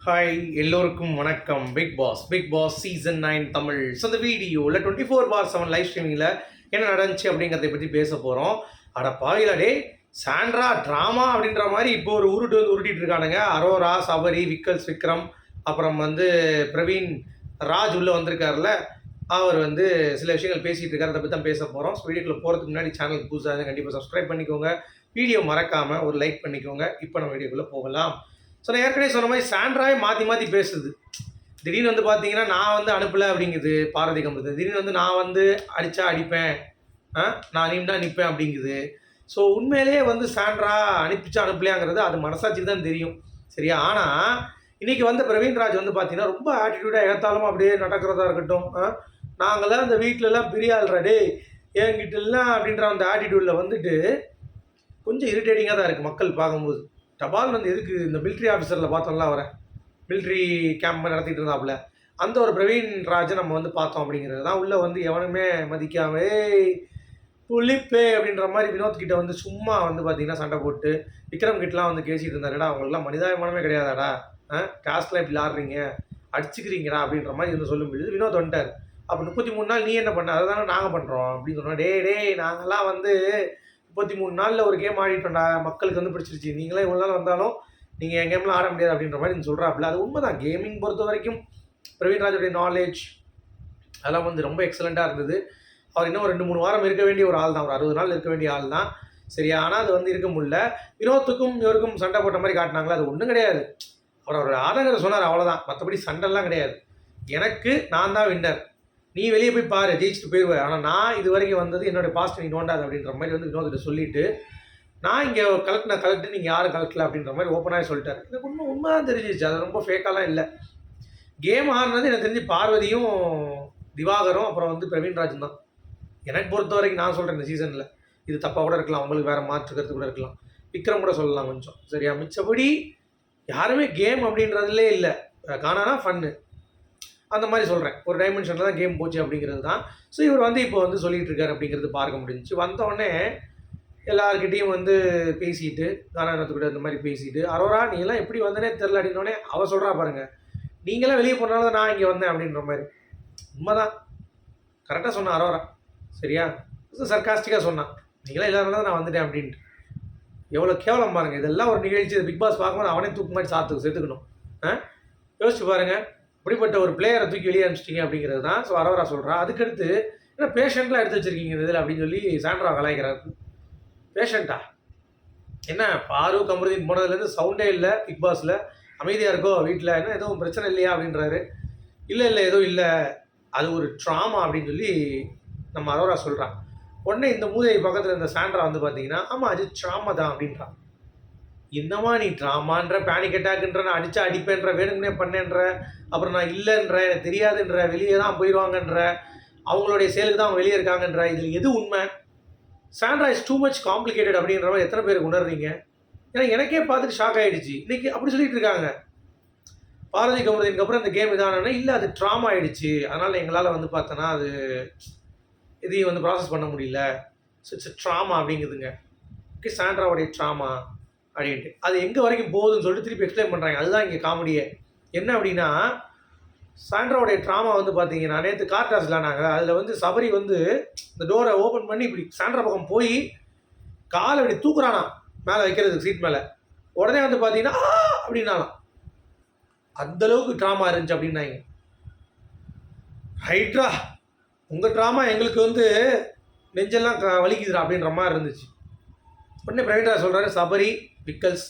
Hi எல்லோருக்கும் வணக்கம். Bigg Boss season 9 Tamil. So இந்த வீடியோவில் 24/7 லைவ் ஸ்ட்ரீமிங்கில் என்ன நடந்துச்சு அப்படிங்கிறத பற்றி பேச போகிறோம். அட பாவில டே சாண்ட்ரா ட்ராமா அப்படின்ற மாதிரி இப்போ ஒரு உருட்டிட்டு இருக்கானுங்க. அரோரா, சபரி, விக்ரம், அப்புறம் பிரவீன் ராஜ் உள்ளே வந்திருக்காருல, அவர் சில விஷயங்கள் பேசிகிட்டு இருக்காரு. அதை பற்றி தான் பேச போகிறோம். ஸோ வீடியோக்குள்ள போகிறதுக்கு முன்னாடி சேனலுக்கு புதுசாக கண்டிப்பாக சப்ஸ்கிரைப் பண்ணிக்கோங்க. வீடியோ மறக்காமல் ஒரு லைக் பண்ணிக்கோங்க. இப்போ நம்ம வீடியோக்குள்ளே போகலாம். ஸோ நான் ஏற்கனவே சொன்ன மாதிரி சாண்ட்ராவே மாற்றி பேசுது. திடீர்னு பார்த்தீங்கன்னா நான் அனுப்பலை அப்படிங்குது பார்வதி கம்பத்து. திடீர்னு நான் அடித்தா அடிப்பேன், நான் நின்னா நிற்பேன் அப்படிங்குது. ஸோ உண்மையிலேயே சாண்ட்ரா அனுப்பிச்சா அனுப்பலையாங்கிறது அது மனசாட்சிக்கு தான் தெரியும், சரியா? ஆனால் இன்றைக்கி பிரவீன்ராஜ் பார்த்தீங்கன்னா ரொம்ப ஆட்டிடியூடாக ஏற்றாலும் அப்படியே நடக்கிறதா இருக்கட்டும், நாங்களாம் அந்த வீட்டிலலாம் பெரிய ஆள்றாடே என்கிட்டலாம் அப்படின்ற அந்த ஆட்டிடியூடில் கொஞ்சம் இரிட்டேட்டிங்காக தான் இருக்குது மக்கள் பார்க்கும்போது. டபால் எதுக்கு இந்த மிலிட்ரி ஆஃபீஸரில் பார்த்தோம்ல, அவரை மிலிட்ரி கேம்ப் நடத்திட்டு இருந்தாப்புல, அந்த ஒரு பிரவீன் ராஜை நம்ம பார்த்தோம் அப்படிங்கிறது தான். உள்ளே எவனுமே மதிக்காம புளிப்பே அப்படின்ற மாதிரி வினோத் கிட்ட சும்மா பார்த்தீங்கன்னா சண்டை போட்டு விக்ரம் கிட்டலாம் பேசிகிட்டு இருந்தாருடா, அவங்களுக்குலாம் மனிதாபிமானமே கிடையாதாடா, காஸ்ட்லாம் இப்படி ஆடுறீங்க, அடிச்சுக்கிறீங்கடா அப்படின்ற மாதிரி சொல்லும்போது வினோத் வந்துட்டார். அப்போ 33 நாள் நீ என்ன பண்ண, அதை தானே நாங்கள் பண்ணுறோம் அப்படின்னு சொன்னோம். டே நாங்கள்லாம் 33 நாளில் ஒரு கேம் ஆடிட்டோம்டா, மக்களுக்கு பிடிச்சிருச்சு, நீங்களே இவ்வளோ நாள் வந்தாலும் நீங்கள் என் கேம்லாம் ஆட முடியாது அப்படின்ற மாதிரி சொல்கிறாப்புல. அது உண்மை தான். கேமிங் பொறுத்த வரைக்கும் பிரவீன்ராஜோடைய நாலேஜ் அதெல்லாம் ரொம்ப எக்ஸலண்ட்டாக இருந்தது. அவர் இன்னும் 2-3 வாரம் இருக்க வேண்டிய ஒரு ஆள் தான், ஒரு 60 நாள் இருக்க வேண்டிய ஆள் தான், சரியா? ஆனால் அது இருக்க முடியல. வினோத்துக்கும் இவருக்கும் சண்டை போட்ட மாதிரி காட்டினாங்களா, அது ஒன்றும் கிடையாது. அவரோட ஆதங்கத்தை சொன்னார், அவ்வளோதான். மற்றபடி சண்டைலாம் கிடையாது. எனக்கு நான் தான் வின்னர், நீ வெளியே போய் பாரு, ஜெயிச்சுட்டு போயிடுவேன், ஆனால் நான் இது வரைக்கும் என்னோடய பாஸ்ட் நீ நோண்டாது அப்படின்ற மாதிரி வினோத்திட்ட சொல்லிவிட்டு, நான் இங்கே கலெக்ட் நீங்கள் யாரும் கலெக்டல அப்படின்ற மாதிரி ஓப்பனாக சொல்லிட்டார். எனக்கு உண்மை தான் தெரிஞ்சிச்சு, அது ரொம்ப ஃபேக்காலாம் இல்லை. கேம் ஆடினது எனக்கு தெரிஞ்சு பார்வதியும் திவாகரும் அப்புறம் பிரவீன்ராஜன் தான். எனக்கு பொறுத்த வரைக்கும் நான் சொல்கிறேன், இந்த சீசனில் இது தப்பாக கூட இருக்கலாம், அவங்களுக்கு வேறு மாற்று கருத்து கூட இருக்கலாம், விக்ரம் கூட சொல்லலாம் கொஞ்சம், சரியா? மிச்சபடி யாருமே கேம் அப்படின்றதுலே இல்லை, காணானா ஃபன்னு அந்த மாதிரி சொல்கிறேன். ஒரு டைமென்ஷனில் தான் கேம் போச்சு அப்படிங்கிறது தான். ஸோ இவர் இப்போ சொல்லிகிட்டு இருக்காரு அப்படிங்கிறது பார்க்க முடிஞ்சிச்சு. வந்தோடனே எல்லாருக்கிட்டையும் பேசிட்டு, காணானத்துக்கிட்ட இந்த மாதிரி பேசிட்டு, அரோரா நீ எல்லாம் எப்படி வந்தனே தெரில அப்படின்னோடனே அவள் சொல்கிறா பாருங்க, நீங்களாம் வெளியே போனாலும் தான் நான் இங்கே வந்தேன் அப்படின்ற மாதிரி. உண்மைதான், கரெக்டாக சொன்னான் அரோரா, சரியா? சர்காஸ்டிக்காக சொன்னான், நீங்களாம் இல்லாதனால நான் வந்துட்டேன் அப்படின்ட்டு. எவ்வளோ கேவலம் பாருங்கள். இதெல்லாம் ஒரு நிகழ்ச்சி, பிக் பாஸ் பார்க்கும்போது அவனே தூக்கு மாதிரி செத்துக்கணும். யோசிச்சு பாருங்கள், இப்படிப்பட்ட ஒரு பிளேயரை தூக்கி வெளியே அனுப்பிச்சிட்டிங்க அப்படிங்கிறது தான். ஸோ அரோரா சொல்கிறா. அதுக்கடுத்து ஏன்னா பேஷண்ட்லாம் எடுத்து வச்சுருக்கீங்க இதில் அப்படின்னு சொல்லி சாண்ட்ரா கலாய்க்கிறாரு. பேஷண்ட்டா என்ன, பாரு கமருதீன் போனதுலேருந்து சவுண்டே இல்லை பிக் பாஸில், அமைதியாக இருக்கோ வீட்டில், என்ன எதுவும் பிரச்சனை இல்லையா அப்படின்றாரு. இல்லை எதுவும் இல்லை, அது ஒரு ட்ராமா அப்படின்னு சொல்லி நம்ம அரோரா சொல்கிறான். உடனே இந்த மூதை பக்கத்தில் இந்த சாண்ட்ரா பார்த்தீங்கன்னா, ஆமாம் அது ட்ராமா தான் அப்படின்றான். என்னமா நீ ட்ராமான்ற, பேனிக் அட்டாக்ன்ற, நான் அடித்தா அடிப்பேன்ற, வேணுங்கன்னே பண்ணேன்ற, அப்புறம் நான் இல்லைன்ற, எனக்கு தெரியாதுன்ற, வெளியே தான் போயிடுவாங்கன்ற, அவங்களுடைய செயலுக்கு தான் அவங்க வெளியே இருக்காங்கன்ற, இதில் எது உண்மை? Sandra is too much complicated அப்படின்ற மாதிரி எத்தனை பேருக்கு உணர்றீங்க? ஏன்னா எனக்கே பார்த்துட்டு ஷாக் ஆகிடுச்சு. இன்றைக்கி அப்படி சொல்லிட்டு இருக்காங்க. பார்வதி கமருதீனுக்கு அப்புறம் இந்த கேம் இதானே, இல்லை அது ட்ராமா ஆகிடுச்சு, அதனால் எங்களால் பார்த்தோன்னா அது இதையும் ப்ராசஸ் பண்ண முடியல, ஸோ இட்ஸ் ட்ராமா அப்படிங்குதுங்க. ஓகே, சாண்ட்ராவுடைய ட்ராமா அப்படின்ட்டு அது எங்கே வரைக்கும் போகுதுன்னு சொல்லிட்டு திருப்பி எக்ஸ்பிளைன் பண்ணுறாங்க. அதுதான் இங்கே காமெடியே. என்ன அப்படின்னா, சாண்ட்ராவுடைய ட்ராமா பார்த்தீங்கன்னா, நேற்று கார் டாஸ் விளாண்டாங்க. அதில் சபரி இந்த டோரை ஓப்பன் பண்ணி இப்படி சாண்ட்ரா பக்கம் போய் காலை இப்படி தூக்குறானா மேலே வைக்கிறதுக்கு, சீட் மேலே. உடனே பார்த்தீங்கன்னா அப்படின்னாலாம், அந்தளவுக்கு ட்ராமா இருந்துச்சு அப்படின்னாங்க. ரைட்ரா, உங்கள் ட்ராமா எங்களுக்கு நெஞ்செல்லாம் வலிக்குதுரா அப்படின்ற மாதிரி இருந்துச்சு. உடனே பிரவீன்ராஜ் சொல்கிறாரு, சபரி விக்கல்ஸ்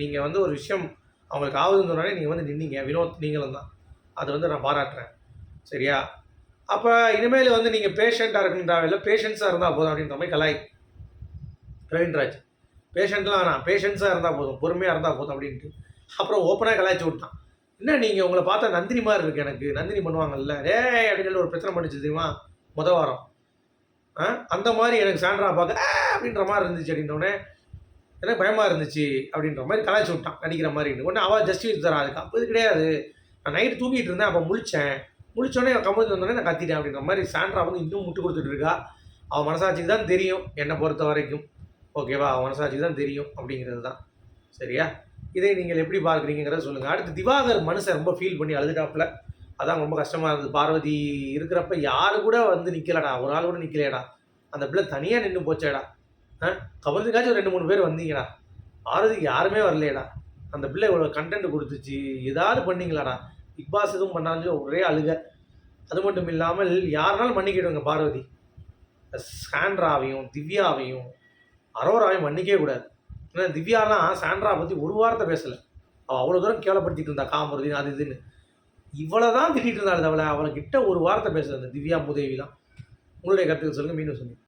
நீங்கள் ஒரு விஷயம் அவங்களுக்கு ஆகுதுன்னு சொன்னாலே நீங்கள் நின்னீங்க, வினோத் நீங்களும் தான், அது நான் பாராட்டுறேன், சரியா? அப்போ இனிமேல் நீங்கள் பேஷண்ட்டாக இருக்குன்னு தேவையில்லை, பேஷன்ஸாக இருந்தால் போதும் அப்படின்ற மாதிரி கலாய் பிரவீன்ராஜ். பேஷண்ட்லாம் வேணாம், பேஷன்ஸாக இருந்தால் போதும், பொறுமையாக இருந்தால் போதும் அப்படின்ட்டு. அப்புறம் ஓப்பனாக கலாய்ச்சி விட்டான். என்ன நீங்கள் உங்களை பார்த்தா நந்தினி மாதிரி இருக்குது, எனக்கு நந்தினி பண்ணுவாங்கல்ல அப்படின்னு சொல்லி ஒரு பிரச்சனை பண்ணிச்சு தெரியுமா வாரம், அந்த மாதிரி எனக்கு சாண்ட்ரா பார்க்க அப்படின்ற மாதிரி இருந்துச்சு அப்படின்னோடனே எனக்கு பயமாக இருந்துச்சு அப்படின்ற மாதிரி கலாய்ச்சி விட்டான், நடிக்கிற மாதிரி. உடனே அவள் ஜஸ்டிஃபை தரா, அதுக்கு அப்போ இது கிடையாது, நான் நைட்டு தூங்கிட்டு இருந்தேன், அப்போ முழிச்சோடனே கம்பெனி வந்தோடனே நான் கத்திட்டேன் அப்படின்ற மாதிரி சாண்ட்ரா இன்னும் முட்டு கொடுத்துட்டு இருக்கா. அவன் மனசாட்சிக்கு தான் தெரியும் என்னை பொறுத்த வரைக்கும், ஓகேவா? அவன் மனசாட்சிக்கு தான் தெரியும் அப்படிங்கிறது தான், சரியா? இதை நீங்கள் எப்படி பார்க்குறீங்கிறத சொல்லுங்கள். அடுத்து திவாகர் மனுஷன் ரொம்ப ஃபீல் பண்ணி அழுதுட்டாப்புல. அதான் ரொம்ப கஷ்டமாக இருந்தது. பார்வதி இருக்கிறப்ப யாரு கூட வந்து நிற்கலடா, ஒரு ஆள் கூட நிற்கலையடா, அந்த பிள்ளை தனியாக நின்று போச்சேடா. கமலுக்காச்சும் ஒரு 2-3 பேர் வந்தீங்கடா, பார்வதிக்கு யாருமே வரலையேடா. அந்த பிள்ளை இவ்வளோ கண்டென்ட் கொடுத்துச்சு, ஏதாவது பண்ணீங்களாடா. பிக் பாஸ் எதுவும் பண்ணான்னு ஒரே அழுக. அது மட்டும் இல்லாமல் யாருனாலும் மன்னிக்கிடுங்க பார்வதி. சாண்ட்ராவையும் திவ்யாவையும் அரோராவையும் மன்னிக்கவே கூடாது. ஏன்னா திவ்யாலாம் சாண்ட்ரா பற்றி ஒரு வார்த்தை பேசலை. அவள் அவ்வளோ தூரம் கேவலப்படுத்திட்டு இருந்தா, காமருதி அது இதுன்னு. இவ்வளோ தான் திட்டிகிட்டு இருந்தாள். அவளை அவள்கிட்ட ஒரு வார்த்தை பேசலை அந்த திவ்யா மூதேவிலாம். உங்களுடைய கருத்துக்கள் சொல்லுங்கள். மீண்டும் சொல்லுங்கள்.